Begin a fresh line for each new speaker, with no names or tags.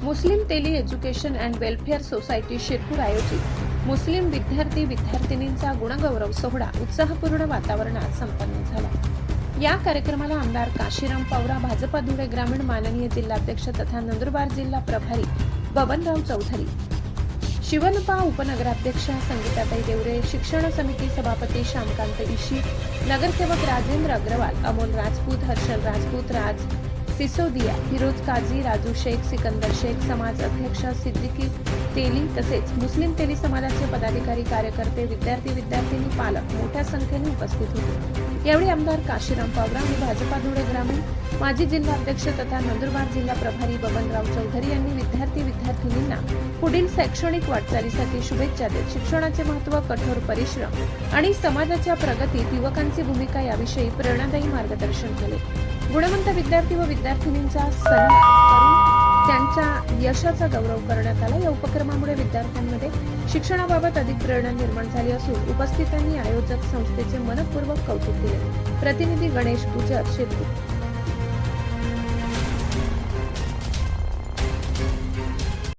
Muslim Teli education and welfare society Shirpur आयोजित मुस्लिम विद्यार्थीनींचा गुणगौरव सोहळा उत्साहपूर्ण वातावरणात संपन्न झाला। या कार्यक्रमाला आमदार काशीराम पवार, भाजपा धुळे ग्रामीण माननीय जिल्हाध्यक्ष तथा नंदुरबार जिल्हा प्रभारी बबनराव चौधरी, शिवनपा उपनगराध्यक्ष संगीताताई देवरे, शिक्षण समिती सभापती श्यामकांत इशी, नगरसेवक राजेंद्र अग्रवाल, अमोल राजपूत, हर्षल राजपूत, राज सिसोदिया, फिरोज काझी, राजू शेख, सिकंदर शेख, समाज अध्यक्ष सिद्दीकी तेली तसेच मुस्लिम तेली समाजाचे पदाधिकारी, कार्यकर्ते, विद्यार्थी पालक मोठ्या संख्येने उपस्थित होते। यावेळी आमदार काशीराम पवार आणि भाजपा धुळे ग्रामीण माजी जिल्हाध्यक्ष तथा नंदुरबार जिल्हा प्रभारी बबनराव चौधरी यांनी विद्यार्थीनींना पुढील शैक्षणिक वाटचालीसाठी शुभेच्छा देत शिक्षणाचे महत्त्व, कठोर परिश्रम आणि समाजाच्या प्रगतीत युवकांची भूमिका याविषयी प्रेरणादायी मार्गदर्शन केले। गुणवंत विद्यार्थी व विद्यार्थिनींचा सन्मान करून त्यांच्या यशाचा गौरव करण्यात आला। या उपक्रमामुळे विद्यार्थ्यांमध्ये शिक्षणाबाबत अधिक प्रेरणा निर्माण झाली असून उपस्थितांनी आयोजक संस्थेचे मनपूर्वक कौतुक केले। प्रतिनिधी गणेश गुजर, शिरपूर।